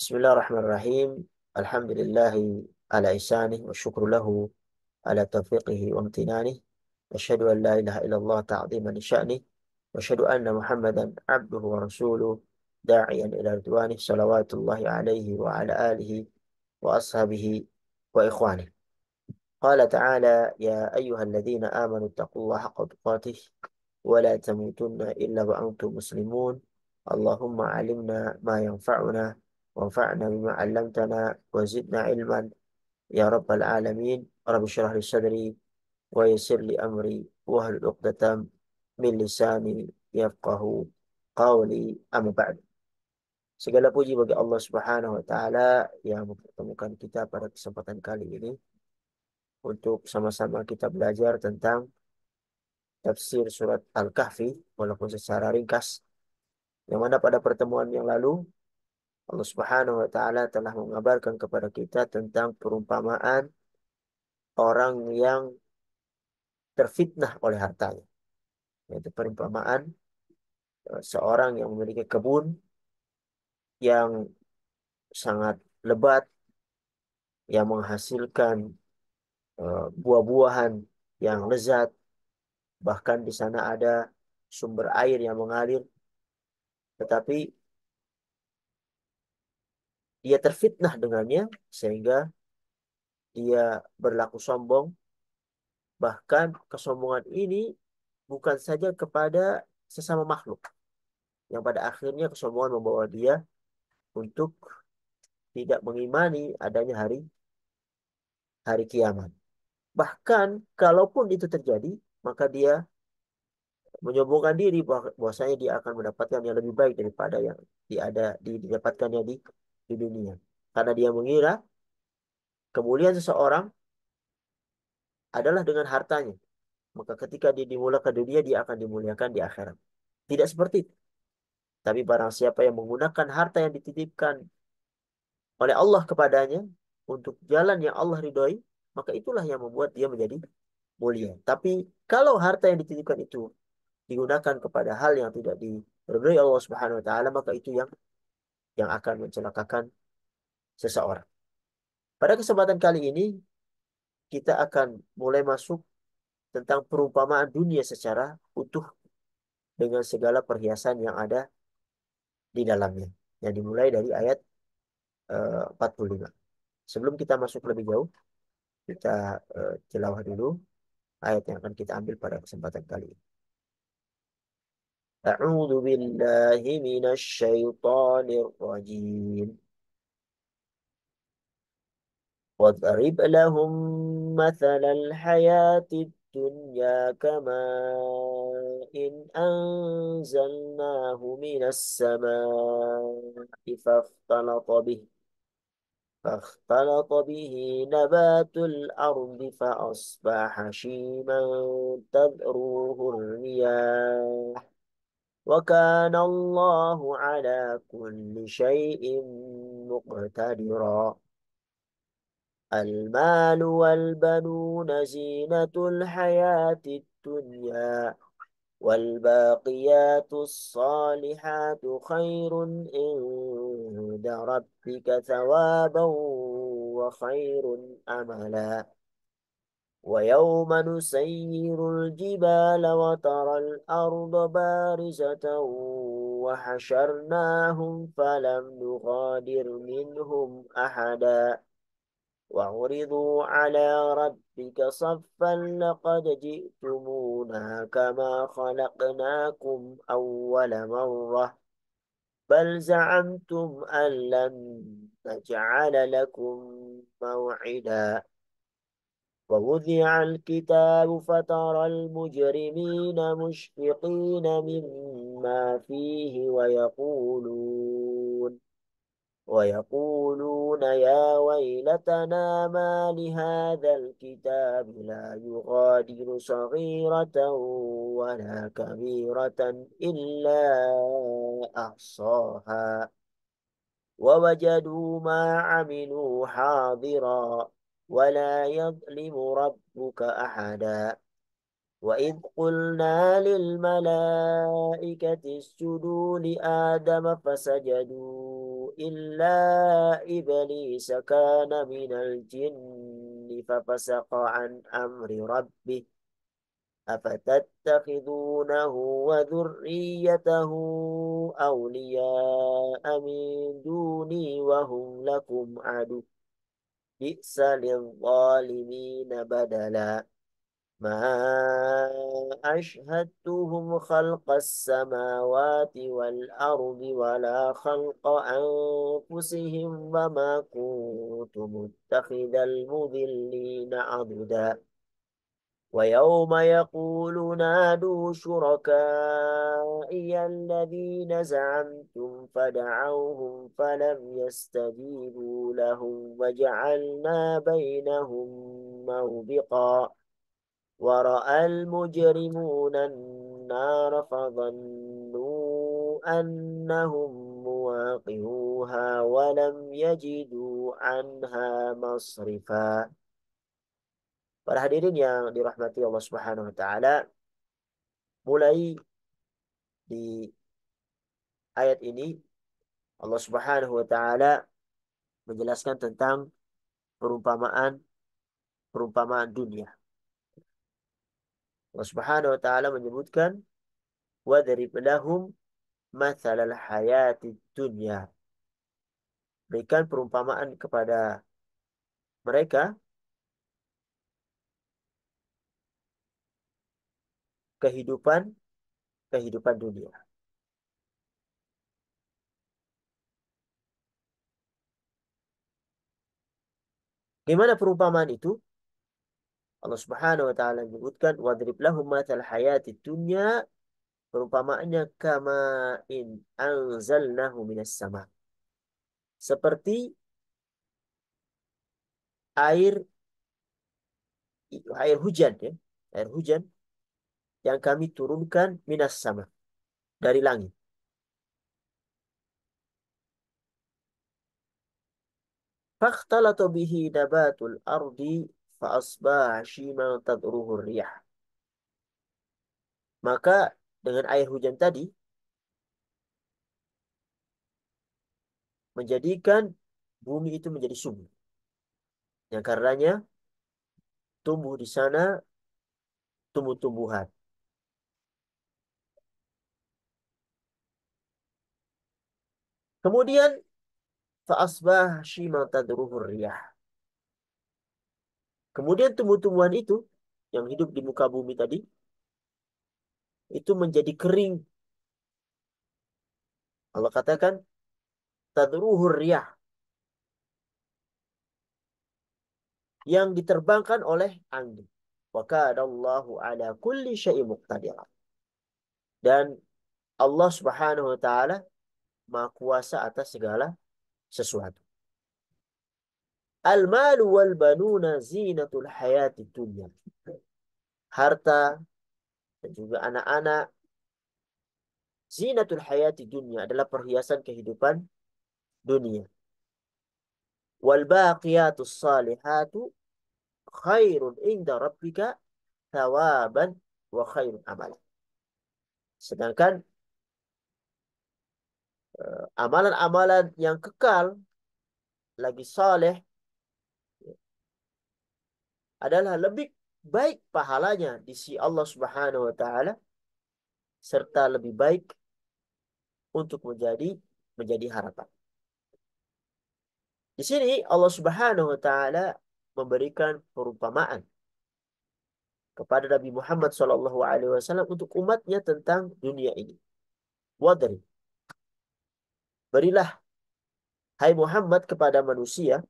بسم الله الرحمن الرحيم. الحمد لله على إحسانه والشكر له على توفيقه وامتنانه. أشهد أن لا إله إلا الله تعظيما لشأنه، وأشهد أن محمدا عبده ورسوله داعيا إلى رضوانه، صلوات الله عليه وعلى آله وأصحابه وإخوانه. قال تعالى: يا أيها الذين آمنوا اتقوا الله حق تقاته ولا تموتن إلا وأنتم مسلمون. اللهم علمنا ما ينفعنا وانفعنا بما علمتنا وزدنا علما يا رب العالمين. رب اشرح لي صدري ويسر لي أمري واحلل عقدة من لساني يفقه قولي. أما بعد. Segala puji bagi Allah Subhanahu wa taala yang mempertemukan kita pada kesempatan kali ini untuk sama-sama kita belajar tentang tafsir surat Al-Kahfi walaupun secara ringkas, yang mana pada pertemuan yang lalu Allah Subhanahu wa taala telah mengabarkan kepada kita tentang perumpamaan orang yang terfitnah oleh hartanya, yaitu perumpamaan seorang yang memiliki kebun yang sangat lebat, yang menghasilkan buah-buahan yang lezat, bahkan di sana ada sumber air yang mengalir, tetapi dia terfitnah dengannya sehingga dia berlaku sombong. Bahkan kesombongan ini bukan saja kepada sesama makhluk, yang pada akhirnya kesombongan membawa dia untuk tidak mengimani adanya hari hari kiamat. Bahkan kalaupun itu terjadi, maka dia menyombongkan diri bahwasanya dia akan mendapatkan yang lebih baik daripada yang didapatkannya di dunia. Karena dia mengira kemuliaan seseorang adalah dengan hartanya. Maka ketika dia dimulakan dunia, dia akan dimuliakan di akhirat. Tidak seperti itu. Tapi barang siapa yang menggunakan harta yang dititipkan oleh Allah kepadanya untuk jalan yang Allah ridhoi, maka itulah yang membuat dia menjadi mulia. Tapi kalau harta yang dititipkan itu digunakan kepada hal yang tidak diridhoi Allah Subhanahu wa taala, maka itu yang akan mencelakakan seseorang. Pada kesempatan kali ini kita akan mulai masuk tentang perumpamaan dunia secara utuh dengan segala perhiasan yang ada di dalamnya. Yang dimulai dari ayat 45. Sebelum kita masuk lebih jauh, kita tilawah dulu ayat yang akan kita ambil pada kesempatan kali ini. A'udzu billahi minasyaitonir rajim. واضرب لهم مثل الحياة الدنيا كماء إن أنزلناه من السماء فاختلط به نبات الأرض فأصبح هشيما تذروه الرياح وكان الله على كل شيء مقتدرا. المال والبنون زينة الحياة الدنيا والباقيات الصالحات خير عند ربك ثوابا وخير أملا. ويوم نسير الجبال وترى الأرض بارزة وحشرناهم فلم نغادر منهم أحدا وعرضوا على ربك صفا لقد جئتمونا كما خلقناكم أول مرة بل زعمتم أن لن نجعل لكم موعدا. ووضع الكتاب فترى المجرمين مشفقين مما فيه ويقولون يا ويلتنا ما لهذا الكتاب لا يغادر صغيرة ولا كبيرة إلا أحصاها ووجدوا ما عملوا حاضرا ولا يظلم ربك أحدا. وإذ قلنا للملائكة اسجدوا لآدم فسجدوا إلا إبليس كان من الجن ففسق عن أمر ربه أفتتخذونه وذريته أولياء من دوني وهم لكم عدو بئس للظالمين بدلا ما أشهدتهم خلق السماوات والأرض ولا خلق أنفسهم وما كنت متخذ المضلين عضدا ويوم يقول نادوا شركائي الذين زعمتم فدعوهم فلم يستجيبوا لهم وجعلنا بينهم موبقا ورأى المجرمون النار فظنوا أنهم مواقعوها ولم يجدوا عنها مصرفا. Para hadirin yang dirahmati Allah Subhanahu wa taala, mulai di ayat ini Allah Subhanahu wa taala menjelaskan tentang perumpamaan perumpamaan dunia. Allah Subhanahu wa taala menyebutkan wadrib lahum mathalal hayatid dunya. Berikan perumpamaan kepada mereka kehidupan kehidupan dunia. Gimana perumpamaan itu? Allah Subhanahu wa taala menyebutkan wadrib lahum mathal hayatid dunya, perumpamaannya kama in anzalnahu minas sama. Seperti air air hujan ya, air hujan yang kami turunkan minas sama dari langit. Fakhtalata bihi nabatul ardi fa asbaha hashiman tadruhu riyah. Maka dengan air hujan tadi menjadikan bumi itu menjadi subur. Yang karenanya tumbuh di sana tumbuh-tumbuhan. Kemudian fa asbaha hashiman tadruhu riyah. Kemudian tumbuh-tumbuhan itu yang hidup di muka bumi tadi itu menjadi kering. Allah katakan tadruhu riyah, yang diterbangkan oleh angin. Wa kadallahu ala kulli syai'in muqtadir. Dan Allah Subhanahu wa taala Maha kuasa atas segala sesuatu. Al-malu wal banuna zinatul hayati dunya. Harta dan juga anak-anak zinatul hayati dunya adalah perhiasan kehidupan dunia. Wal baqiyatus salihatu khairun inda rabbika thawaban wa khairun amalan. Sedangkan amalan-amalan yang kekal lagi saleh adalah lebih baik pahalanya di sisi Allah Subhanahu wa taala serta lebih baik untuk menjadi harapan. Di sini Allah Subhanahu wa taala memberikan perumpamaan kepada Nabi Muhammad SAW untuk umatnya tentang dunia ini. Wadri, berilah hai Muhammad kepada manusia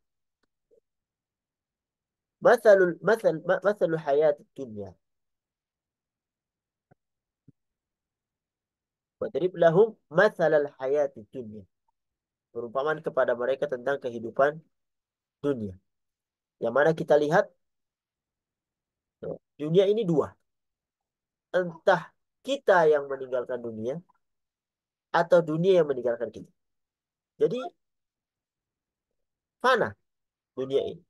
mathalul hayat dunia. Wadrib lahum mathalal hayat dunia. Perumpamaan kepada mereka tentang kehidupan dunia. Yang mana kita lihat dunia ini dua. Entah kita yang meninggalkan dunia atau dunia yang meninggalkan kita. Jadi fana dunia ini.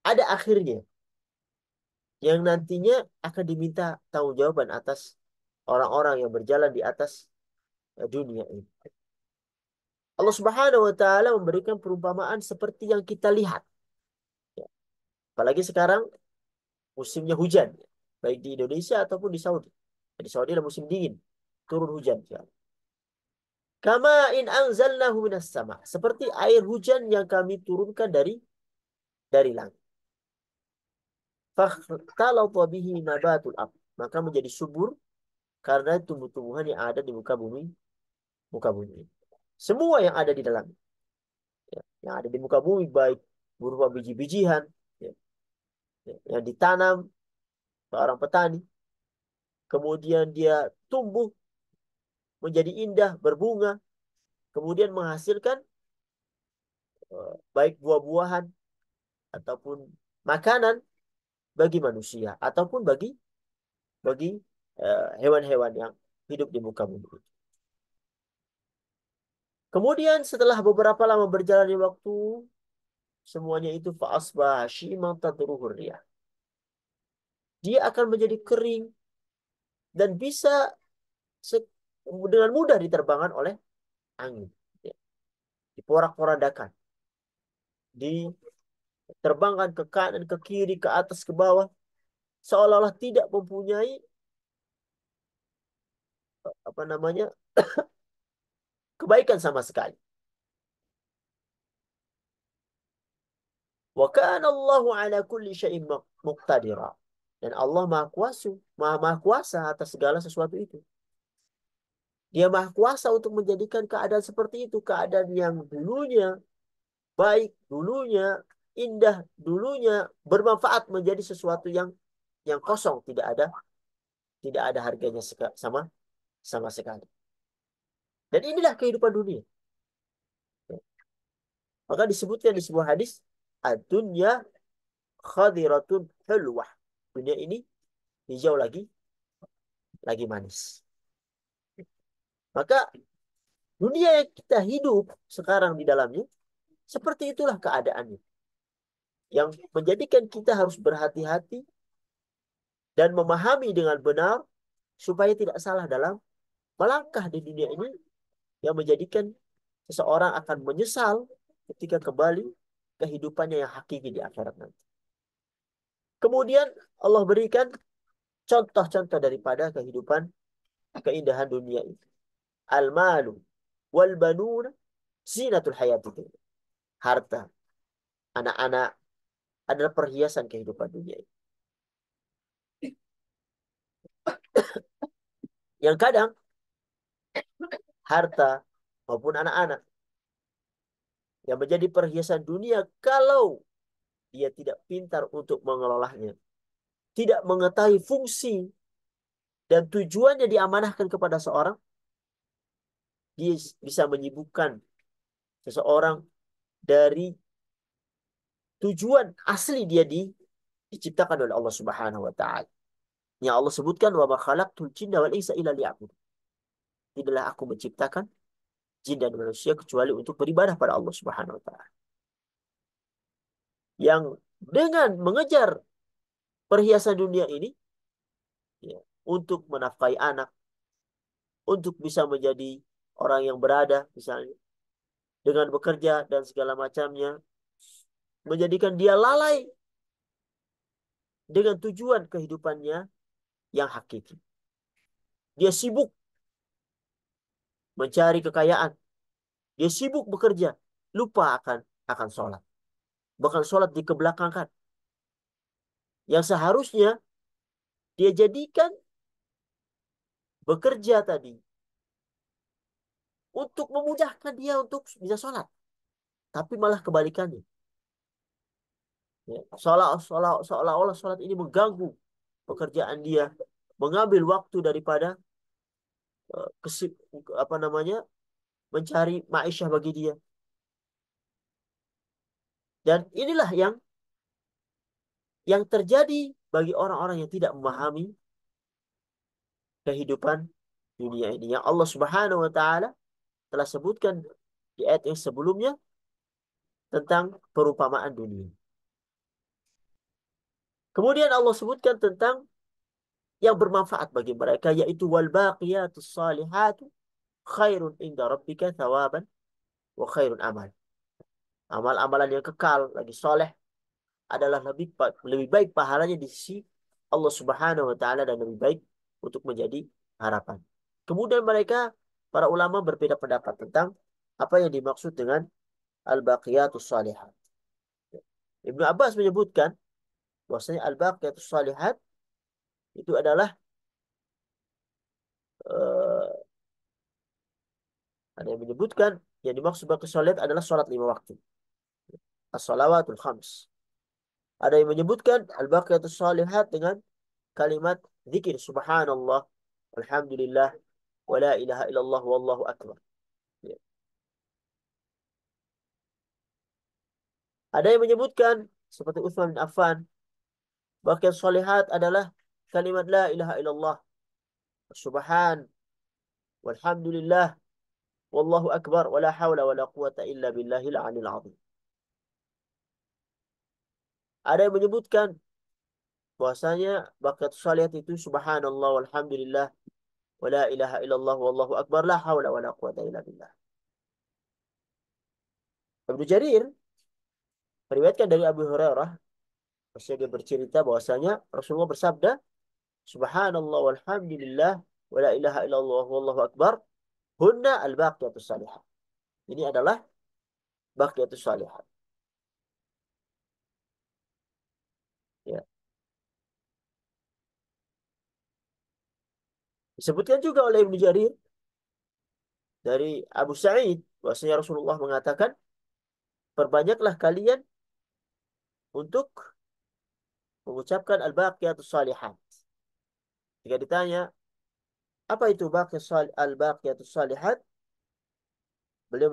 Ada akhirnya yang nantinya akan diminta tanggung jawaban atas orang-orang yang berjalan di atas dunia ini. Allah Subhanahu wa taala memberikan perumpamaan seperti yang kita lihat. Ya. Apalagi sekarang musimnya hujan, baik di Indonesia ataupun di Saudi. Di Saudi adalah musim dingin, turun hujan. Ya. Kama in anzalnahu minas sama. Seperti air hujan yang kami turunkan dari langit. Fakhtalata bihi nabatul ard. Maka menjadi subur karena tumbuh-tumbuhan yang ada di muka bumi. Semua yang ada di dalam, ya, yang ada di muka bumi baik berupa biji-bijian, ya, yang ditanam seorang petani, kemudian dia tumbuh menjadi indah, berbunga, kemudian menghasilkan baik buah-buahan ataupun makanan bagi manusia ataupun bagi hewan-hewan yang hidup di muka bumi. Kemudian setelah beberapa lama berjalannya waktu, semuanya itu fa'asbah hashiman tadruhur riyah. Dia akan menjadi kering dan bisa dengan mudah diterbangkan oleh angin. Ya. Diporak-porandakan, diterbangkan ke kanan, ke kiri, ke atas, ke bawah, seolah-olah tidak mempunyai apa namanya kebaikan sama sekali. Wa kana Allahu ala kulli syai'in muqtadira. Dan Allah maha kuasa atas segala sesuatu itu. Dia maha kuasa untuk menjadikan keadaan seperti itu, keadaan yang dulunya baik, dulunya indah, dulunya bermanfaat menjadi sesuatu yang kosong, tidak ada harganya sama sama sekali. Dan inilah kehidupan dunia. Maka disebutkan di sebuah hadis, ad-dunya khadiratun hulwah. Dunia ini hijau lagi manis. Maka dunia yang kita hidup sekarang di dalamnya, seperti itulah keadaannya. Yang menjadikan kita harus berhati-hati dan memahami dengan benar supaya tidak salah dalam melangkah di dunia ini yang menjadikan seseorang akan menyesal ketika kembali kehidupannya yang hakiki di akhirat nanti. Kemudian Allah berikan contoh-contoh daripada kehidupan keindahan dunia itu. Al-malu wal banun zinatul hayati. Harta, anak-anak adalah perhiasan kehidupan dunia ini. Yang kadang harta maupun anak-anak yang menjadi perhiasan dunia kalau dia tidak pintar untuk mengelolanya, tidak mengetahui fungsi dan tujuannya diamanahkan kepada seorang, dia bisa menyibukkan seseorang dari tujuan asli dia diciptakan oleh Allah Subhanahu wa taala. Yang Allah sebutkan wa ma khalaqtul jinna wal insa illa liya'budun. Tidaklah aku menciptakan jin dan manusia kecuali untuk beribadah pada Allah Subhanahu wa taala. Yang dengan mengejar perhiasan dunia ini, ya, untuk menafkahi anak, untuk bisa menjadi orang yang berada misalnya, dengan bekerja dan segala macamnya, menjadikan dia lalai dengan tujuan kehidupannya yang hakiki. Dia sibuk mencari kekayaan, dia sibuk bekerja, lupa akan sholat. Bahkan sholat dikebelakangkan. Yang seharusnya dia jadikan bekerja tadi untuk memudahkan dia untuk bisa sholat. Tapi malah kebalikannya. Ya, seolah-olah sholat ini mengganggu pekerjaan dia, mengambil waktu daripada kesip apa namanya mencari ma'isyah bagi dia. Dan inilah yang terjadi bagi orang-orang yang tidak memahami kehidupan dunia ini. Yang Allah Subhanahu wa taala telah sebutkan di ayat yang sebelumnya tentang perumpamaan dunia. Kemudian Allah sebutkan tentang yang bermanfaat bagi mereka, yaitu wal baqiyatus salihatu khairun inda rabbika thawaban wa khairun amal. Amal-amalan yang kekal lagi soleh adalah lebih baik pahalanya di sisi Allah Subhanahu wa taala dan lebih baik untuk menjadi harapan. Kemudian mereka para ulama berbeda pendapat tentang apa yang dimaksud dengan al-baqiyatus shalihat. Ibnu Abbas menyebutkan bahwasanya al-baqiyatus shalihat itu adalah eh, ada yang menyebutkan yang dimaksud baqiyatus shalihat adalah salat 5 waktu. As-shalawatul khams. Ada yang menyebutkan al-baqiyatus shalihat dengan kalimat zikir subhanallah, alhamdulillah, wa la ilaha illallah, wallahu akbar. Ya. Ada yang menyebutkan seperti Utsman bin Affan, baqiyat shalihat adalah kalimat la ilaha illallah, subhan, walhamdulillah, wallahu akbar, wa la hawla wa la quwata illa billahil alil azim. Ada yang menyebutkan bahwasanya baqiyat shalihat itu subhanallah, walhamdulillah, wa la ilaha illallah, wallahu akbar, la hawla wa la quwata illa billah. Ibnu Jarir meriwayatkan dari Abu Hurairah, dia bercerita bahwasanya Rasulullah bersabda, Subhanallah walhamdulillah wa la ilaha illallah wallahu akbar, hunna al-baqiyatus salihat. Ini adalah baqiyatus salihat. Ya. Disebutkan juga oleh Ibnu Jarir dari Abu Sa'id bahwasanya Rasulullah mengatakan, perbanyaklah kalian untuk mengucapkan al-baqiyatus salihat. Jika ditanya, apa itu al-baqiyatus salihat? Beliau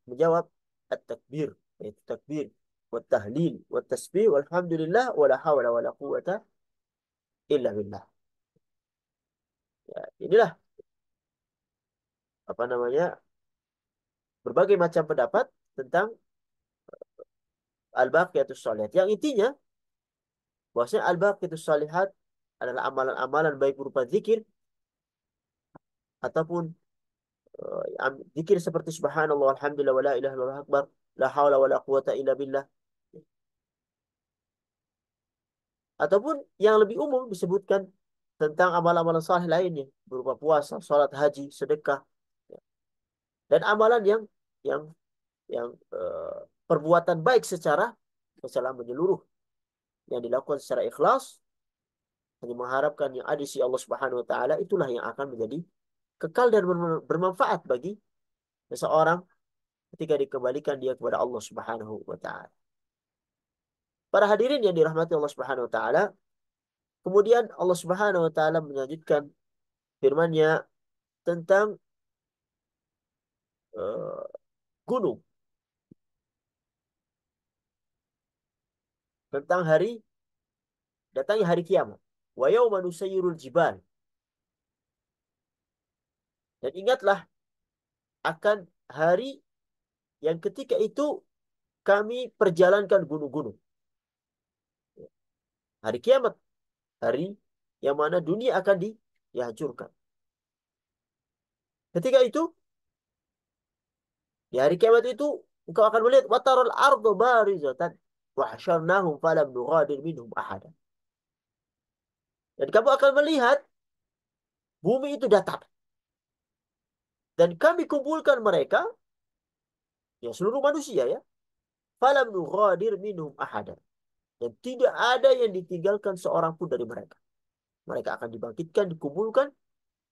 menjawab at-takbir, yaitu takbir, wa tahlil, wa tasbih, walhamdulillah, wa la hawla wa la quwata illa billah. Ya, inilah apa namanya berbagai macam pendapat tentang al-baqiyatus shalihat. Yang intinya bahwasanya al-baqiyatus shalihat adalah amalan-amalan baik berupa zikir ataupun zikir seperti subhanallah alhamdulillah wa la ilaha illallah akbar, la haula wa la quwata illa billah, ataupun yang lebih umum disebutkan tentang amalan-amalan saleh lainnya berupa puasa, salat, haji, sedekah, dan amalan yang yang perbuatan baik secara menyeluruh yang dilakukan secara ikhlas hanya mengharapkan yang ada di sisi Allah Subhanahu wa taala, itulah yang akan menjadi kekal dan bermanfaat bagi seseorang ketika dikembalikan dia kepada Allah Subhanahu wa taala. Para hadirin yang dirahmati Allah Subhanahu wa taala, kemudian Allah Subhanahu wa taala melanjutkan firman-Nya tentang uh, gunung, tentang datangnya hari kiamat. Wa yauma nusayyirul jibal. Dan ingatlah akan hari yang ketika itu kami perjalankan gunung-gunung. Hari kiamat, hari yang mana dunia akan dihancurkan. Ketika itu, di hari kiamat itu, engkau akan melihat wataral ardu barizatan wa hasyarnahum falam nughadir minhum ahada. Dan kamu akan melihat bumi itu datar. Dan kami kumpulkan mereka, ya seluruh manusia ya, falam nughadir minhum ahada. Dan tidak ada yang ditinggalkan seorang pun dari mereka. Mereka akan dibangkitkan, dikumpulkan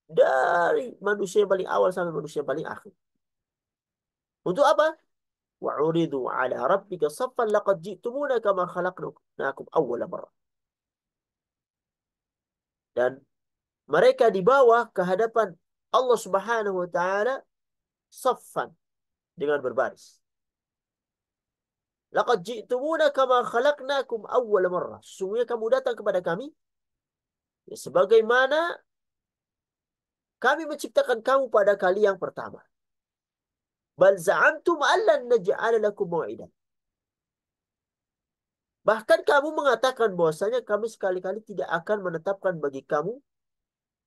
dari manusia yang paling awal sampai manusia yang paling akhir. Untuk apa? Wa'uridu ala rabbika saffan laqad ji'tumuna kama khalaqnakum awwala marrah. Dan mereka dibawa ke hadapan Allah Subhanahu wa taala saffan, dengan berbaris. Laqad ji'tumuna kama khalaqnakum awwala marrah. Sesungguhnya kamu datang kepada kami ya, sebagaimana kami menciptakan kamu pada kali yang pertama. Bal za'amtum allan naj'ala lakum mau'idan. Bahkan kamu mengatakan bahwasanya kami sekali-kali tidak akan menetapkan bagi kamu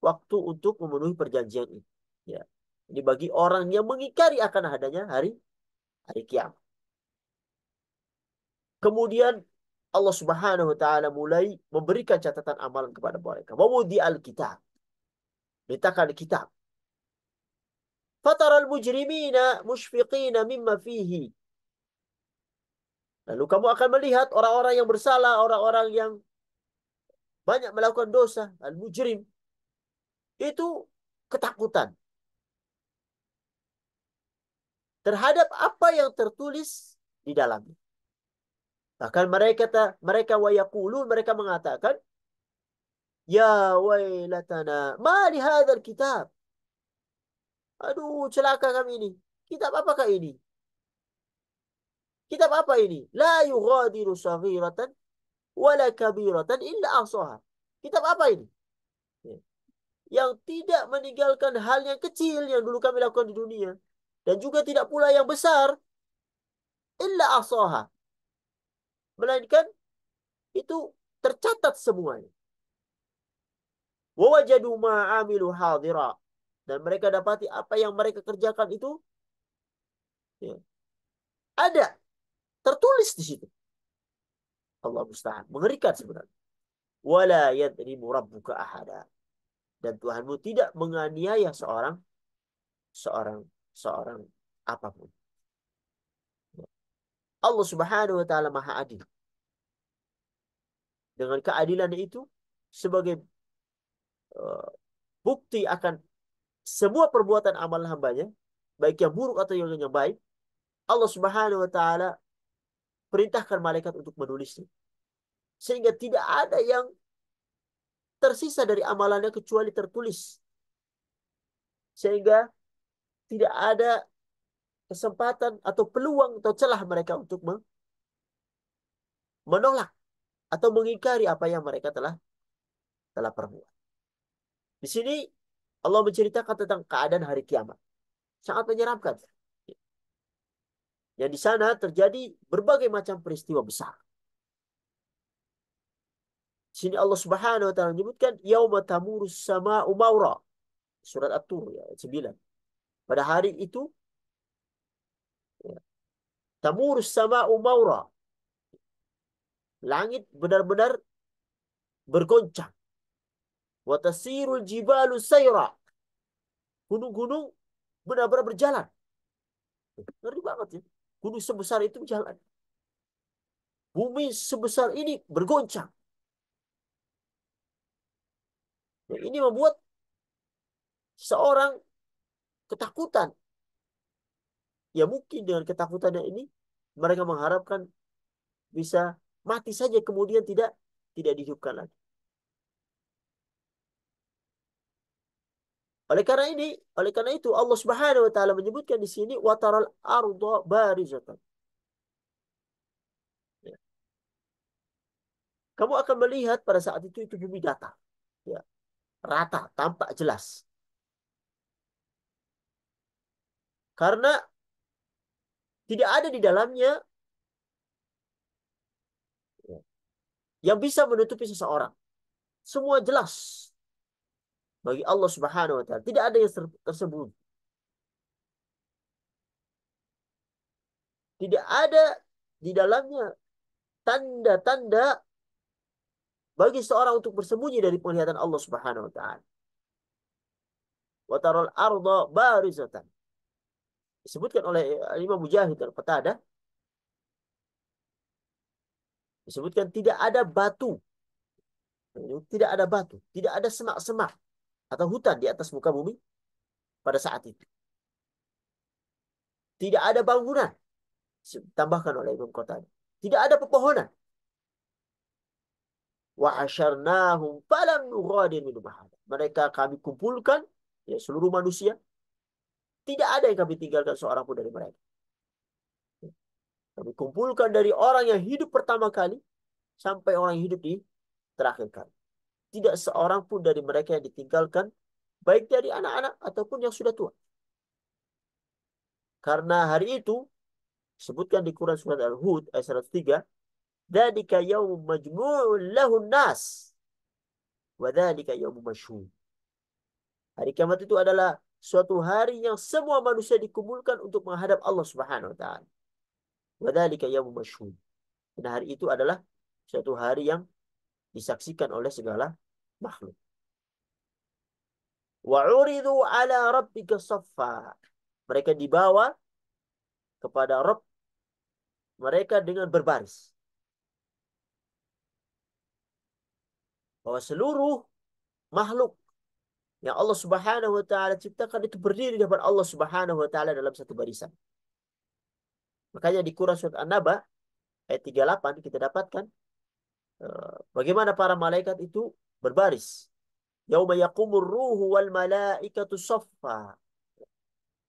waktu untuk memenuhi perjanjian ini. Ya. Ini bagi orang yang mengingkari akan adanya hari hari kiamat. Kemudian Allah Subhanahu wa taala mulai memberikan catatan amalan kepada mereka. Wa wudi'al kitab. Letakkan kitab. Fataral mujrimina musyfiqina mimma fihi. Lalu kamu akan melihat orang-orang yang bersalah, orang-orang yang banyak melakukan dosa, al-mujrim, itu ketakutan terhadap apa yang tertulis di dalamnya. Bahkan mereka wayaqulun, mereka mengatakan, ya wailatana, ma li hadzal kitab. Aduh, celaka kami ini. Kitab apakah ini? Kitab apa ini? La yughadiru saghiratan wala kabiratan illa ahsaha. Kitab apa ini? Ya. Yang tidak meninggalkan hal yang kecil yang dulu kami lakukan di dunia. Dan juga tidak pula yang besar. Illa ahsaha. Melainkan itu tercatat semuanya. Wa wajadu ma'amilu hadira. Dan mereka dapati apa yang mereka kerjakan itu ya, ada. Tertulis di situ. Allah musta'an. Mengerikan sebenarnya. Wala yadrimu rabbuka ahada. Dan Tuhanmu tidak menganiaya seorang seorang seorang apapun. Allah Subhanahu wa taala Maha Adil. Dengan keadilan itu sebagai uh, bukti akan semua perbuatan amal hambanya, baik yang buruk atau yang baik, Allah Subhanahu wa taala perintahkan malaikat untuk menulisnya. Sehingga tidak ada yang tersisa dari amalannya kecuali tertulis. Sehingga tidak ada kesempatan atau peluang atau celah mereka untuk menolak atau mengingkari apa yang mereka telah perbuat. Di sini Allah menceritakan tentang keadaan hari kiamat. Sangat menyeramkan. Yang di sana terjadi berbagai macam peristiwa besar. Di sini Allah Subhanahu wa taala menyebutkan yauma tamurus sama'u maura. Surat At-Tur ya, 9. Pada hari itu ya, tamurus sama'u maura. Langit benar-benar bergoncang. Wa tasirul jibalu sayra. Gunung-gunung benar-benar berjalan. Ngeri banget ya. Gunung sebesar itu berjalan. Bumi sebesar ini bergoncang. Ya, ini membuat seorang ketakutan. Ya mungkin dengan ketakutannya ini mereka mengharapkan bisa mati saja kemudian tidak dihidupkan lagi. Oleh karena itu Allah Subhanahu wa taala menyebutkan di sini wataral arda barizatan. Ya. Kamu akan melihat pada saat itu bumi datar. Ya, rata, tampak jelas. Karena tidak ada di dalamnya ya, yang bisa menutupi seseorang. Semua jelas bagi Allah Subhanahu wa taala. Tidak ada yang tersembunyi. Tidak ada di dalamnya tanda-tanda bagi seorang untuk bersembunyi dari penglihatan Allah Subhanahu wa taala. Wa taral arda barizatan. Disebutkan oleh Imam Mujahid dan Qatadah, disebutkan tidak ada batu. Tidak ada batu, tidak ada semak-semak atau hutan di atas muka bumi pada saat itu. Tidak ada bangunan, tambahkan oleh Imam Qatadah. Tidak ada pepohonan. Wa asyarnahum falam nughadir minhum ahada. Mereka kami kumpulkan ya seluruh manusia, tidak ada yang kami tinggalkan seorang pun dari mereka. Kami kumpulkan dari orang yang hidup pertama kali sampai orang yang hidup di terakhir kali. Tidak seorang pun dari mereka yang ditinggalkan, baik dari anak-anak ataupun yang sudah tua. Karena hari itu, sebutkan di Quran surat Al-Hud ayat 103, dzalika yaumun majmu'un lahun nas wa dzalika yaumun masyhud. Hari kiamat itu adalah suatu hari yang semua manusia dikumpulkan untuk menghadap Allah Subhanahu wa taala. Wadzalika yaumun masyhud. Dan hari itu adalah suatu hari yang disaksikan oleh segala makhluk. Wa uridu ala rabbika saffa. Mereka dibawa kepada Rabb mereka dengan berbaris. Bahwa seluruh makhluk yang Allah Subhanahu wa taala ciptakan itu berdiri di depan Allah Subhanahu wa taala dalam satu barisan. Makanya di Quran surat An-Naba ayat 38 kita dapatkan bagaimana para malaikat itu berbaris. Yauma yaqumur ruhu wal malaikatu saffa.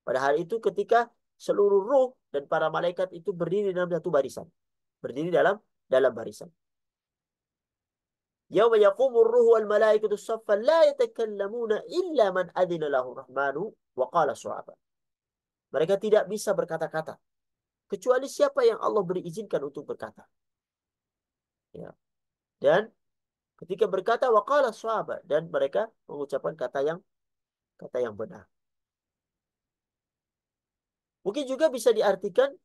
Pada hari itu ketika seluruh ruh dan para malaikat itu berdiri dalam satu barisan. Berdiri dalam barisan. Yauma yaqumur ruhu wal malaikatu saffa la yatakallamuna illa man adzina lahu rahmanu wa qala shawaba. Mereka tidak bisa berkata-kata kecuali siapa yang Allah beri izinkan untuk berkata. Ya. Dan ketika berkata waqala shawaba dan mereka mengucapkan kata yang benar. Mungkin juga bisa diartikan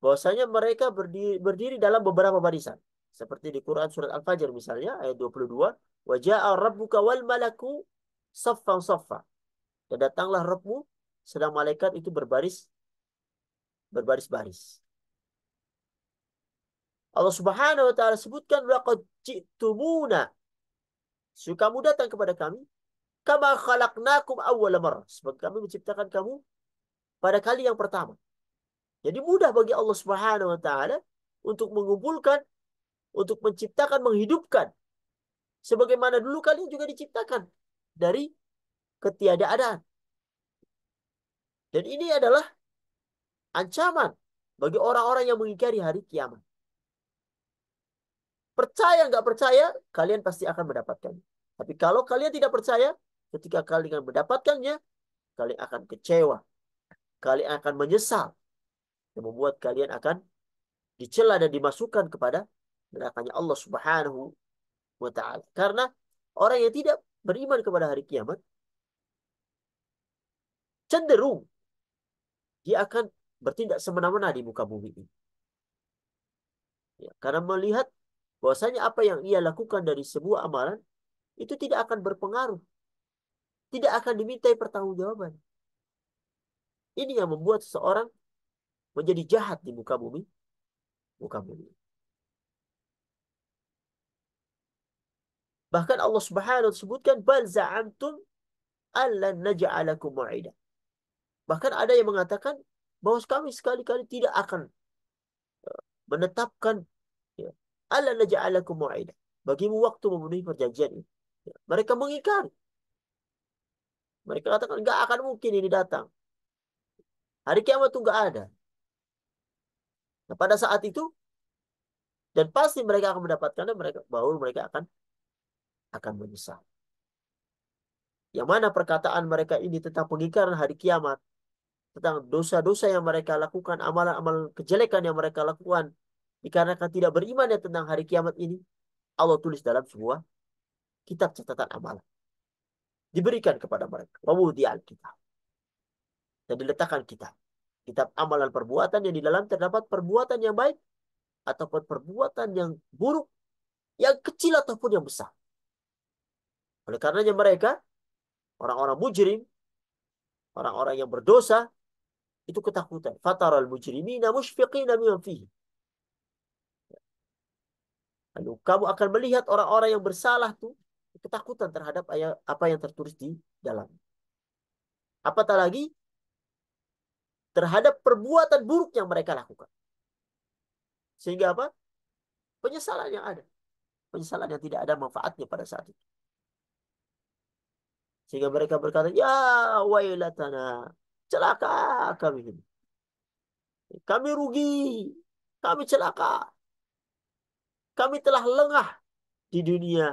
bahwasanya mereka berdiri dalam beberapa barisan. Seperti di Quran surat Al-Fajr misalnya ayat 22, wa ja'a rabbuka wal malaku saffan saffa. Dan datanglah Rabbmu sedang malaikat itu berbaris-baris. Allah Subhanahu wa taala sebutkan laqad ji'tumuna. Kamu datang kepada kami kama khalaqnakum awwala marrah. Sebab kami menciptakan kamu pada kali yang pertama. Jadi mudah bagi Allah Subhanahu wa taala untuk mengumpulkan, untuk menciptakan, menghidupkan. Sebagaimana dulu kalian juga diciptakan dari ketiadaan. Dan ini adalah ancaman bagi orang-orang yang mengingkari hari kiamat. Percaya nggak percaya, kalian pasti akan mendapatkan. Tapi kalau kalian tidak percaya, ketika kalian mendapatkannya, kalian akan kecewa. Kalian akan menyesal. Yang membuat kalian akan dicela dan dimasukkan kepada nerakanya Allah Subhanahu wa ta'ala. Karena orang yang tidak beriman kepada hari kiamat, cenderung dia akan bertindak semena-mena di muka bumi ini. Ya, karena melihat bahwasanya apa yang ia lakukan dari sebuah amalan itu tidak akan berpengaruh, tidak akan dimintai pertanggungjawaban. Ini yang membuat seseorang menjadi jahat di muka bumi, muka bumi. Bahkan Allah Subhanahu wa taala sebutkan bal za'antum allan naj'alakum mu'idah. Bahkan ada yang mengatakan bahwa kami sekali-kali tidak akan menetapkan ya, allan naj'alakum mu'idah. Bagimu waktu memenuhi perjanjian ini. Ya, mereka mengingkari. Mereka katakan nggak akan mungkin ini datang. Hari kiamat itu nggak ada. Nah, pada saat itu dan pasti mereka akan mendapatkannya, mereka akan menyesal. Yang mana perkataan mereka ini tentang pengingkaran hari kiamat, tentang dosa-dosa yang mereka lakukan, amalan-amalan kejelekan yang mereka lakukan, dikarenakan tidak beriman ya tentang hari kiamat ini, Allah tulis dalam sebuah kitab catatan amalan. Diberikan kepada mereka. Wamudi'al kitab. Dan diletakkan kitab. Kitab amalan perbuatan yang di dalam terdapat perbuatan yang baik ataupun perbuatan yang buruk, yang kecil ataupun yang besar. Oleh karenanya mereka, orang-orang mujrim, orang-orang yang berdosa, itu ketakutan. Fataral mujrimina musyfiqina mimma fihi. Lalu kamu akan melihat orang-orang yang bersalah tuh ketakutan terhadap apa yang tertulis di dalam. Apatah lagi terhadap perbuatan buruk yang mereka lakukan. Sehingga apa? Penyesalan yang ada. Penyesalan yang tidak ada manfaatnya pada saat itu. Sehingga mereka berkata, ya wailatana, celaka kami ini. Kami rugi, kami celaka. Kami telah lengah di dunia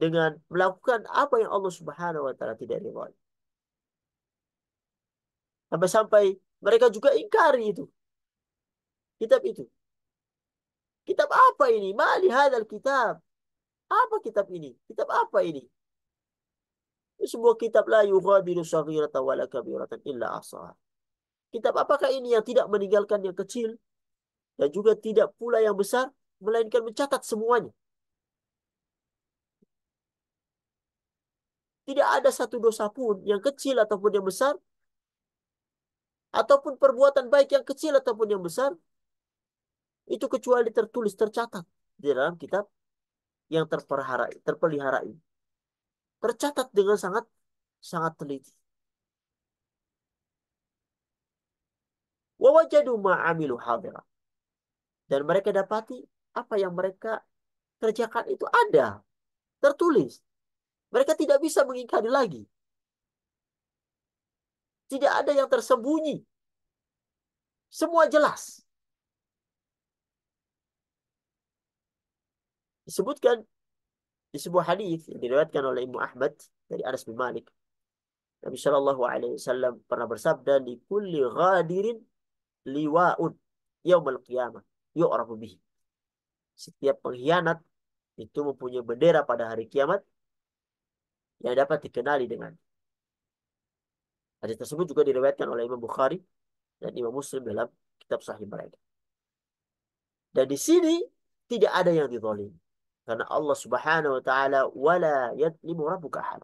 dengan melakukan apa yang Allah Subhanahu wa taala tidak ridhoi. Sampai-sampai mereka juga ingkari itu. Kitab itu. Kitab apa ini? Mali hadzal kitab. Apa kitab ini? Kitab apa ini? Sebuah kitab la yughadiru saghiratan wala kabiratan illa ahsaha. Kitab apakah ini yang tidak meninggalkan yang kecil dan juga tidak pula yang besar, melainkan mencatat semuanya. Tidak ada satu dosa pun yang kecil ataupun yang besar, ataupun perbuatan baik yang kecil ataupun yang besar, itu kecuali tertulis, tercatat di dalam kitab yang terpelihara ini. Tercatat dengan sangat sangat teliti. Wa wajadu ma'amilu hadira. Dan mereka dapati apa yang mereka kerjakan itu ada, tertulis. Mereka tidak bisa mengingkari lagi. Tidak ada yang tersembunyi. Semua jelas. Disebutkan di sebuah hadis yang diriwayatkan oleh Imam Ahmad dari Anas bin Malik. Nabi Shallallahu Alaihi Wasallam pernah bersabda, "Li kulli ghadirin liwa'un yaumal qiyamah yu'rafu bihi." Setiap pengkhianat itu mempunyai bendera pada hari kiamat yang dapat dikenali dengan. Hadis tersebut juga diriwayatkan oleh Imam Bukhari dan Imam Muslim dalam kitab sahih mereka. Dan di sini tidak ada yang dizalimi. Karena Allah Subhanahu wa taala wala yadlimu rabbuka ahad.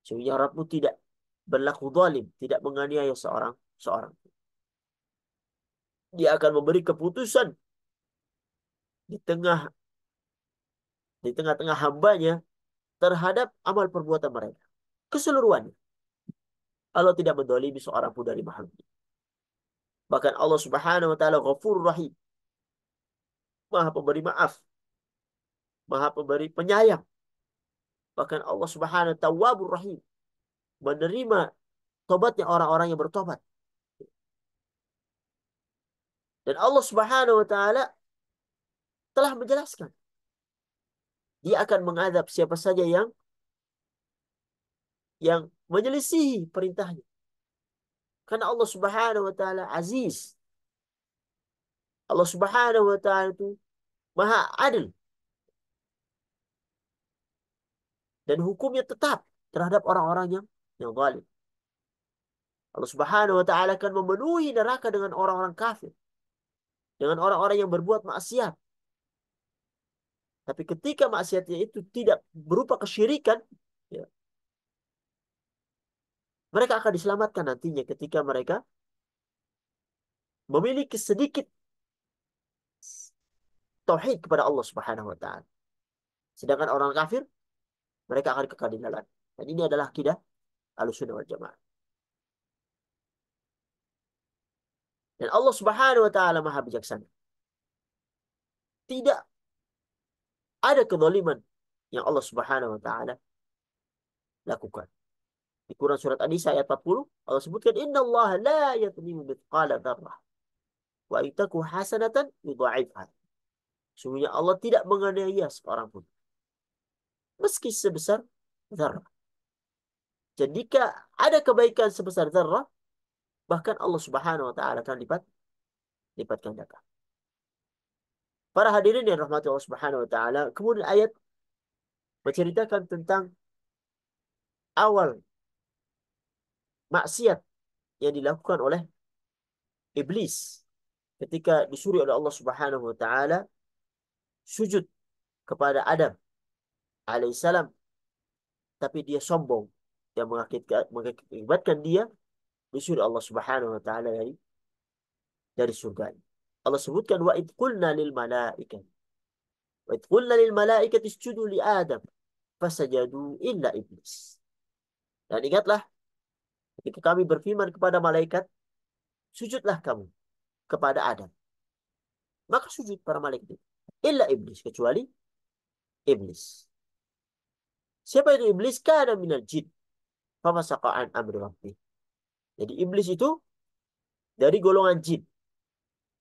Sehingga Rabbmu tidak berlaku zalim, tidak menganiaya seorang. Dia akan memberi keputusan di tengah di tengah-tengah hambanya terhadap amal perbuatan mereka. Keseluruhannya. Allah tidak mendolimi seorang pun dari makhluknya. Bahkan Allah Subhanahu wa taala Ghafurur Rahim. Maha pemberi maaf, Maha pemberi penyayang. Bahkan Allah Subhanahu wa taala Tawwabur Rahim, menerima tobatnya orang-orang yang bertobat. Dan Allah Subhanahu wa taala telah menjelaskan dia akan mengadab siapa saja yang menyelisihi perintahnya. Karena Allah Subhanahu wa taala aziz. Allah Subhanahu wa taala itu maha adil dan hukumnya tetap terhadap orang-orang yang zalim. Allah Subhanahu wa taala akan memenuhi neraka dengan orang-orang kafir, dengan orang-orang yang berbuat maksiat. Tapi ketika maksiatnya itu tidak berupa kesyirikan, ya, mereka akan diselamatkan nantinya ketika mereka memiliki sedikit tauhid kepada Allah Subhanahu wa taala. Sedangkan orang kafir, mereka akan kekal di neraka. Dan ini adalah akidah Ahlussunnah wal Jamaah. Dan Allah Subhanahu wa taala Maha bijaksana. Tidak ada kezaliman yang Allah Subhanahu wa taala lakukan. Di Quran surat An-Nisa ayat 40, Allah sebutkan innallaha la yadhlimu mithqala dzarrah wa itaku hasanatan yudha'ifha. Sungguhnya Allah tidak menganiaya seorang pun meski sebesar zarrah. Jika ada kebaikan sebesar zarrah, bahkan Allah Subhanahu wa taala akan lipat gandakan. Para hadirin yang rahmati Allah Subhanahu wa taala, kemudian ayat menceritakan tentang awal maksiat yang dilakukan oleh iblis ketika disuruh oleh Allah Subhanahu wa taala sujud kepada Adam alaihissalam, tapi dia sombong yang mengakibatkan dia disuruh Allah Subhanahu wa taala dari surga. Allah sebutkan wa id qulna lil malaikati wa id qulna lil malaikati isjudu li Adam fasajadu illa iblis. Dan ingatlah ketika kami berfirman kepada malaikat, sujudlah kamu kepada Adam. Maka sujud para malaikat. Illa iblis, kecuali iblis. Siapa itu iblis? Kana minal jin. Fafasaqa an amri rabbih. Jadi iblis itu dari golongan jin.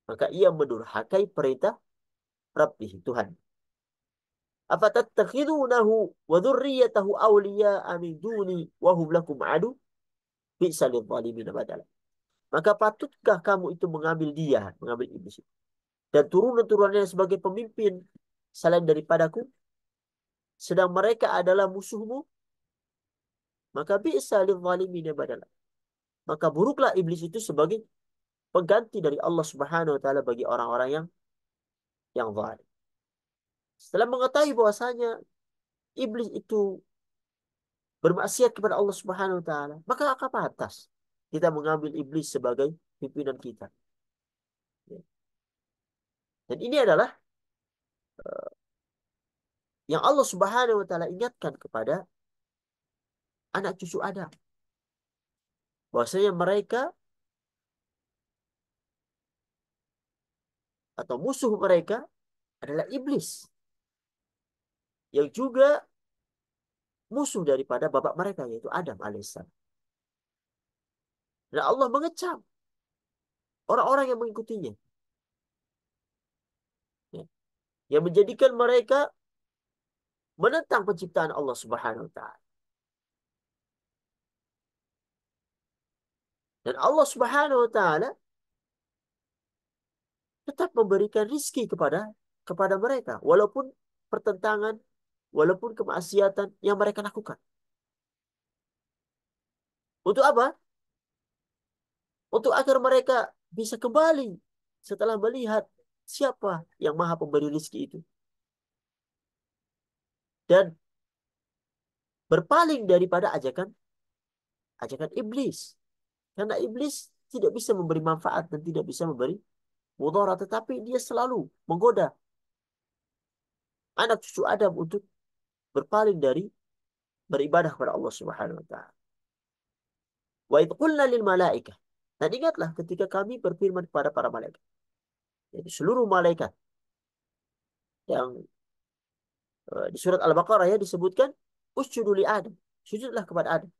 Maka ia mendurhakai perintah Rabbih, Tuhan. Afatattakhidunahu wa dzurriyyatahu awliya'a min duni wa hum lakum adu? Bi'sa lidh-dhalimin badala. Maka patutkah kamu itu mengambil iblis itu, dan turunan-turunannya sebagai pemimpin selain daripadaku, sedang mereka adalah musuhmu? Maka bi'sa lidh-dhalimin badala. maka buruklah iblis itu sebagai pengganti dari Allah Subhanahu wa taala bagi orang-orang yang zalim. Setelah mengetahui bahwasanya iblis itu bermaksiat kepada Allah Subhanahu wa taala, maka apa pantas kita mengambil iblis sebagai pimpinan kita. Ya. Dan ini adalah yang Allah Subhanahu wa taala ingatkan kepada anak cucu Adam. Bahwasanya mereka atau musuh mereka adalah iblis. Yang juga musuh daripada bapak mereka, yaitu Adam alaihissalam. Dan Allah mengecam orang-orang yang mengikutinya. Ya. Yang menjadikan mereka menentang penciptaan Allah Subhanahu wa taala. Dan Allah Subhanahu wa taala tetap memberikan rizki kepada mereka walaupun pertentangan, walaupun kemaksiatan yang mereka lakukan. Untuk apa? Untuk agar mereka bisa kembali setelah melihat siapa yang maha pemberi rizki itu. Dan berpaling daripada ajakan iblis. Karena iblis tidak bisa memberi manfaat dan tidak bisa memberi mudarat, tetapi dia selalu menggoda anak cucu Adam untuk berpaling dari beribadah kepada Allah Subhanahu wa taala. Wa idh qulna lil malaikah. Dan ingatlah ketika kami berfirman kepada para malaikat. Jadi seluruh malaikat yang di surat Al-Baqarah ya disebutkan usjudu li Adam. Sujudlah kepada Adam.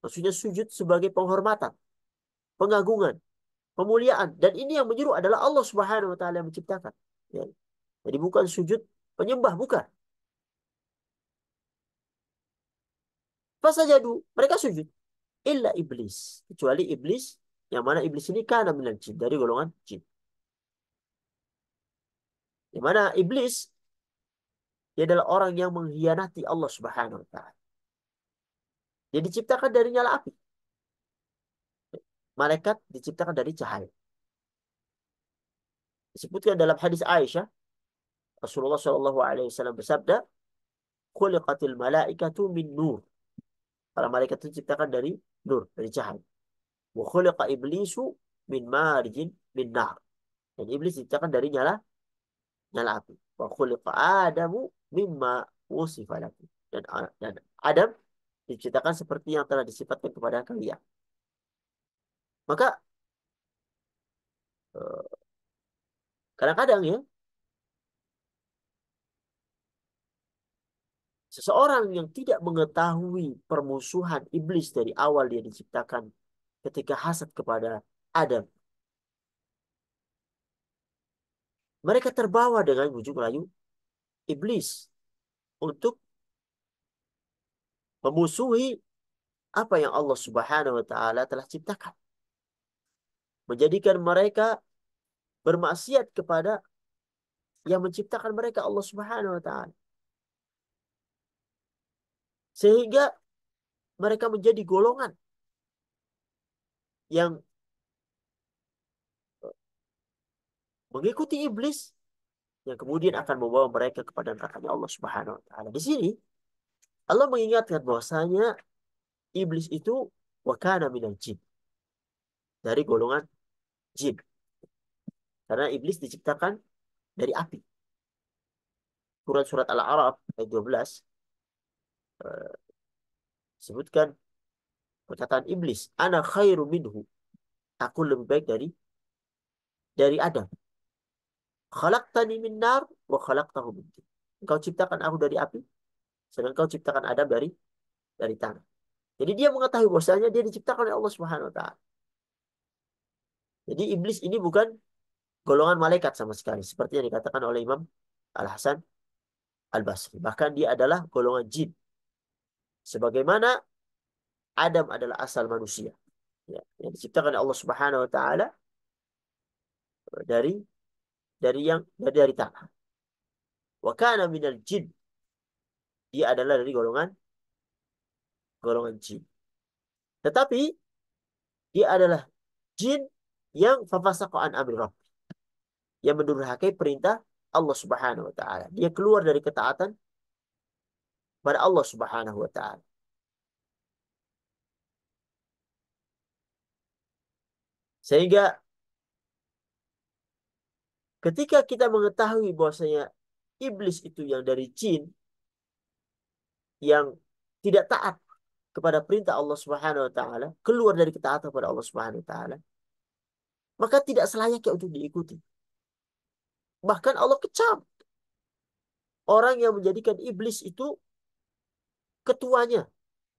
Maksudnya sujud sebagai penghormatan, pengagungan, pemuliaan. Dan ini yang menyuruh adalah Allah Subhanahu wa taala yang menciptakan. Ya. Jadi bukan sujud penyembah, bukan. Fasajadu, mereka sujud. Illa iblis. Kecuali iblis, yang mana iblis ini kana minal jin, dari golongan jin. Yang mana iblis, dia adalah orang yang mengkhianati Allah Subhanahu wa taala. Dia diciptakan dari nyala api. Malaikat diciptakan dari cahaya. Disebutkan dalam hadis Aisyah, Rasulullah Shallallahu Alaihi Wasallam bersabda, "Khuliqatil malaikatu min nur." Para malaikat itu diciptakan dari nur, dari cahaya. Wa khuliqa iblisu min marijin min nar. Dan iblis diciptakan dari nyala api. Wa khuliqa Adamu mimma wusifa lakum. Dan Adam diciptakan seperti yang telah disifatkan kepada kalian. Maka kadang-kadang ya seseorang yang tidak mengetahui permusuhan iblis dari awal dia diciptakan ketika hasad kepada Adam. Mereka terbawa dengan bujuk rayu iblis untuk memusuhi apa yang Allah Subhanahu wa taala telah ciptakan. Menjadikan mereka bermaksiat kepada yang menciptakan mereka, Allah Subhanahu wa taala. Sehingga mereka menjadi golongan yang mengikuti iblis yang kemudian akan membawa mereka kepada neraka Allah Subhanahu wa taala. Di sini Allah mengingatkan bahwasanya iblis itu wakana minal jin, dari golongan jin. Karena iblis diciptakan dari api. Surat Al-A'raf ayat 12 sebutkan perkataan iblis, ana khairu minhu. Aku lebih baik dari Adam. Khalaqtani min nar wa khalaqtahu min tin. Engkau ciptakan aku dari api, sedangkan kau ciptakan Adam dari tanah. Jadi dia mengetahui bahwasanya dia diciptakan oleh Allah Subhanahu wa taala. Jadi iblis ini bukan golongan malaikat sama sekali, seperti yang dikatakan oleh Imam Al-Hasan Al-Basri. Bahkan dia adalah golongan jin. Sebagaimana Adam adalah asal manusia. Ya, yang diciptakan oleh Allah Subhanahu wa taala dari dari tanah. Wa kana minal jin. Dia adalah dari golongan jin. Tetapi Dia adalah jin yang fafasaqa an amri Rabb, yang mendurhakai perintah Allah Subhanahu wa taala. Dia keluar dari ketaatan pada Allah Subhanahu wa taala. Sehingga ketika kita mengetahui bahwasanya iblis itu yang dari jin yang tidak taat kepada perintah Allah Subhanahu wa taala, keluar dari ketaatan kepada Allah Subhanahu wa taala, maka tidak selayaknya untuk diikuti. Bahkan Allah kecam orang yang menjadikan iblis itu ketuanya,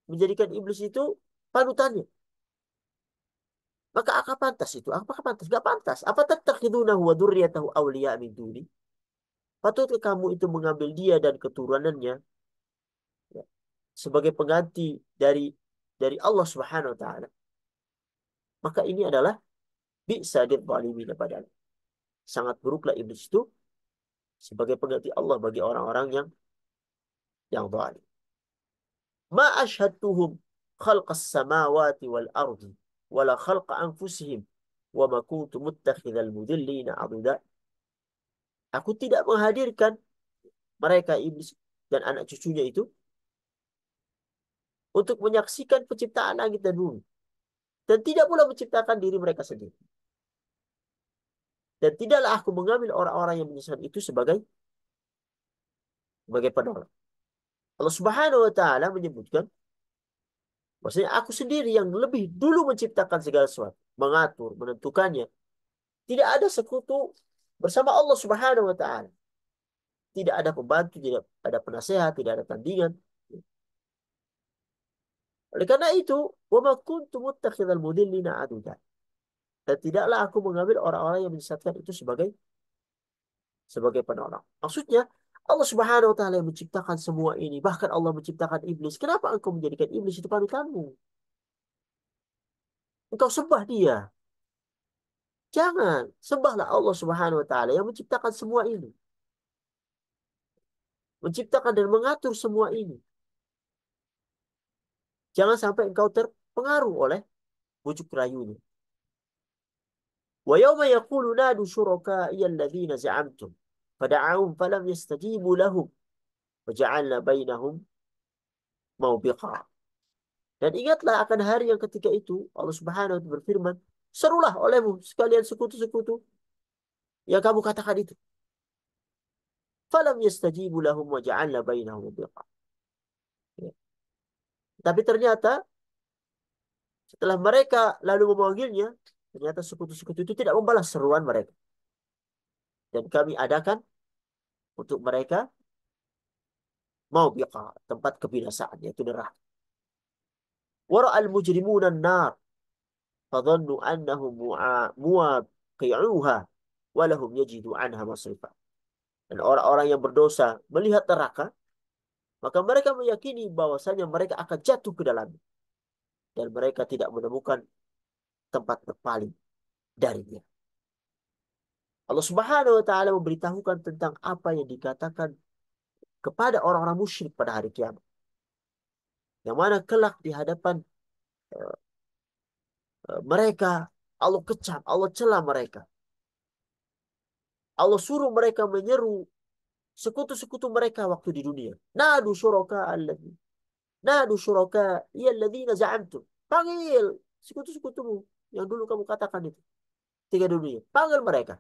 menjadikan iblis itu panutannya. Maka apa pantas itu? Apakah pantas? Gak pantas. Apa tattakhidunahu wa dzurriyyatahu awliya min duni? Patutkah kamu itu mengambil dia dan keturunannya, ya, sebagai pengganti dari Allah Subhanahu wa taala? Maka ini adalah bi'sa dzalimin padanya. Sangat buruklah iblis itu sebagai pengganti Allah bagi orang-orang yang zalim. Ma ashhadtuhum khalqas samawati wal ardi wala khalqa anfusihim wa ma kuntu muttakhidhal mudillina aduda. Aku tidak menghadirkan mereka iblis dan anak cucunya itu untuk menyaksikan penciptaan langit dan bumi, dan tidak pula menciptakan diri mereka sendiri. Dan tidaklah aku mengambil orang-orang yang menyesat itu sebagai penolong. Allah Subhanahu wa taala menyebutkan maksudnya aku sendiri yang lebih dulu menciptakan segala sesuatu, mengatur, menentukannya. Tidak ada sekutu bersama Allah Subhanahu wa taala. Tidak ada pembantu, tidak ada penasehat, tidak ada tandingan. Oleh karena itu, wa ma kuntu muttakhidhal mudillina aduda. Dan tidaklah aku mengambil orang-orang yang menyesatkan itu sebagai penolong. Maksudnya, Allah Subhanahu wa taala yang menciptakan semua ini, bahkan Allah menciptakan iblis. Kenapa engkau menjadikan iblis itu panutanmu? Engkau sembah dia. Jangan, sembahlah Allah Subhanahu wa taala yang menciptakan semua ini. Menciptakan dan mengatur semua ini. Jangan sampai engkau terpengaruh oleh bujuk rayunya. Wa yawma yaqulu nadu syuraka'iya alladhina za'amtum fada'ahum falam yastajibu lahum waja'alna bainahum mawbiqa. Dan ingatlah akan hari yang ketika itu Allah Subhanahu wa taala berfirman, serulah olehmu sekalian sekutu-sekutu yang kamu katakan itu. Falam yastajibu lahum waja'alna bainahum mawbiqa. Ya. Tapi ternyata setelah mereka lalu memanggilnya, ternyata sekutu-sekutu itu tidak membalas seruan mereka. Dan kami adakan untuk mereka mau biqa, tempat kebinasaan, yaitu neraka. Wara'al mujrimuna an-nar fadhannu annahum muwaqi'uha walahum yajidu anha masrifa. Dan orang-orang yang berdosa melihat neraka, maka mereka meyakini bahwasanya mereka akan jatuh ke dalamnya dan mereka tidak menemukan tempat berpaling darinya. Allah Subhanahu wa taala memberitahukan tentang apa yang dikatakan kepada orang-orang musyrik pada hari kiamat. Yang mana kelak di hadapan eh, mereka Allah kecam, Allah cela mereka. Allah suruh mereka menyeru sekutu-sekutu mereka waktu di dunia. Nadu syuraka alladzi. Nadu syuraka iyalladzina za'amtum. Panggil sekutu-sekutumu yang dulu kamu katakan itu. Tiga dunia. Panggil mereka.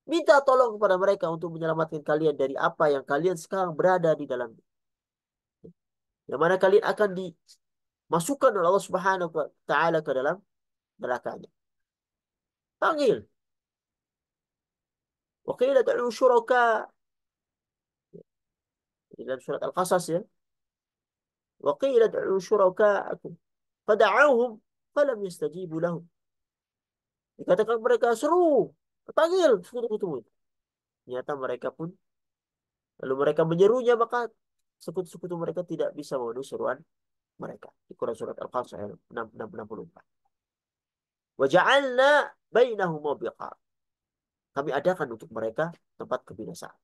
Minta tolong kepada mereka untuk menyelamatkan kalian dari apa yang kalian sekarang berada di dalamnya. Yang mana kalian akan dimasukkan oleh Allah Subhanahu wa taala ke dalam nerakanya. Panggil. Wa qila ta'u syuraka. Di dalam surat Al-Qasas ya. Wa qila ta'u syuraka'akum. Fada'auhum falam yastajibu lahum. Dikatakan mereka seru. Panggil sekutu-sekutu. Ternyata mereka pun lalu mereka menyerunya, maka sekutu-sekutu mereka tidak bisa memenuhi seruan mereka. Di Quran surat Al-Qasas ayat 64. Wa ja'alna bainahum mabiqa. Kami adakan untuk mereka tempat kebinasaan.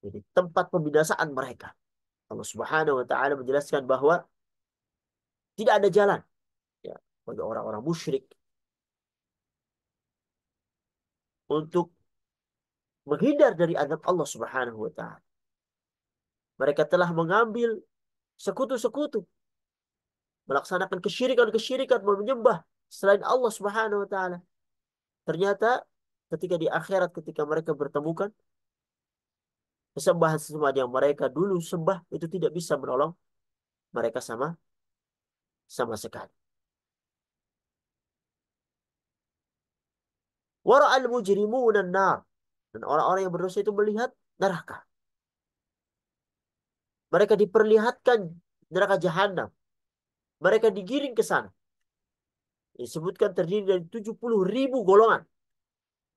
Jadi tempat pembinasaan mereka. Allah Subhanahu wa taala menjelaskan bahwa Tidak ada jalan ya bagi orang-orang musyrik untuk menghindar dari azab Allah Subhanahu wa taala. Mereka telah mengambil sekutu-sekutu, melaksanakan kesyirikan-kesyirikan, menyembah selain Allah Subhanahu wa taala. Ternyata ketika di akhirat, ketika mereka bertemukan, sesembahan-sesembahan yang mereka dulu sembah itu tidak bisa menolong mereka sama sama sekali. Wara'al mujrimuna nar. Dan orang-orang yang berdosa itu melihat neraka. Mereka diperlihatkan neraka jahanam. Mereka digiring ke sana. Disebutkan terdiri dari 70.000 golongan.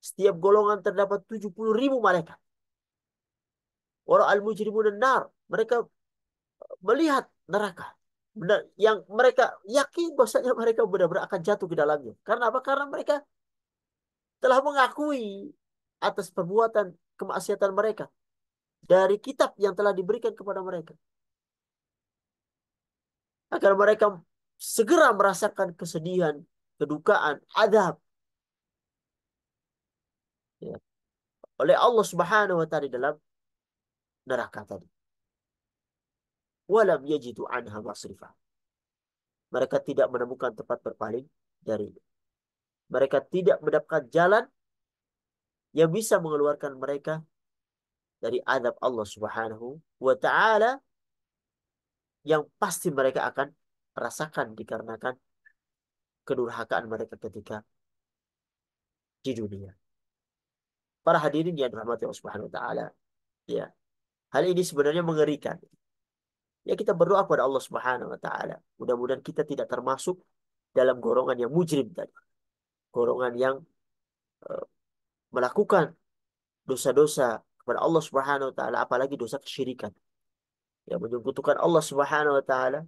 Setiap golongan terdapat 70.000 malaikat. Wara'al mujrimuna nar. Mereka melihat neraka. Benar, yang mereka yakin bahwasanya mereka benar-benar akan jatuh ke dalamnya. Karena apa? Karena mereka telah mengakui atas perbuatan kemaksiatan mereka dari kitab yang telah diberikan kepada mereka. Agar mereka segera merasakan kesedihan, kedukaan, azab ya, oleh Allah Subhanahu wa taala dalam neraka tadi. Walam yajidu anha masrifa. Mereka tidak menemukan tempat berpaling dari. Mereka tidak mendapatkan jalan yang bisa mengeluarkan mereka dari azab Allah Subhanahu wa taala yang pasti mereka akan rasakan dikarenakan kedurhakaan mereka ketika di dunia. Para hadirin yang dirahmati Allah Subhanahu wa taala, ya. Hal ini sebenarnya mengerikan. Ya kita berdoa kepada Allah Subhanahu wa taala. Mudah-mudahan kita tidak termasuk dalam golongan yang mujrim tadi. Golongan yang eh, melakukan dosa-dosa kepada Allah Subhanahu wa taala, apalagi dosa kesyirikan. Yang menyebutkan Allah Subhanahu wa taala,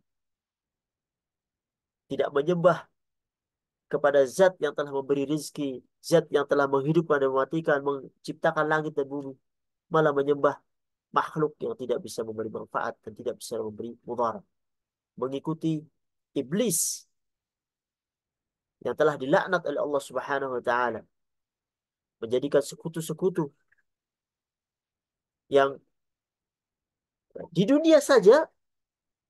tidak menyembah kepada zat yang telah memberi rizki, zat yang telah menghidupkan dan mematikan, menciptakan langit dan bumi, malah menyembah makhluk yang tidak bisa memberi manfaat dan tidak bisa memberi mudarat. Mengikuti iblis yang telah dilaknat oleh Allah Subhanahu wa taala, menjadikan sekutu-sekutu yang di dunia saja,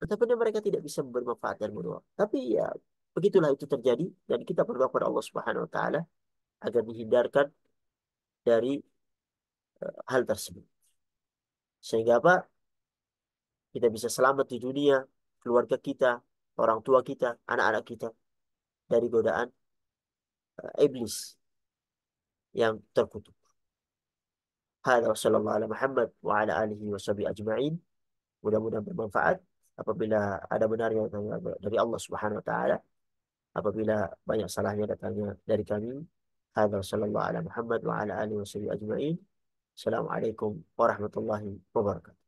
tetapi mereka tidak bisa memberi manfaat dan mudarat. Tapi ya begitulah itu terjadi dan kita berdoa kepada Allah Subhanahu wa taala agar dihindarkan dari hal tersebut. Sehingga apa? Kita bisa selamat di dunia, keluarga kita, orang tua kita, anak-anak kita dari godaan iblis yang terkutuk. Hadza wa sallallahu ala Muhammad wa ala alihi wa sahbihi ajma'in. Mudah-mudahan bermanfaat. Apabila ada benarnya dari Allah Subhanahu wa taala, apabila banyak salahnya datangnya dari kami. Hadza wa sallallahu ala Muhammad wa ala alihi wa sahbihi ajma'in. Assalamualaikum warahmatullahi wabarakatuh.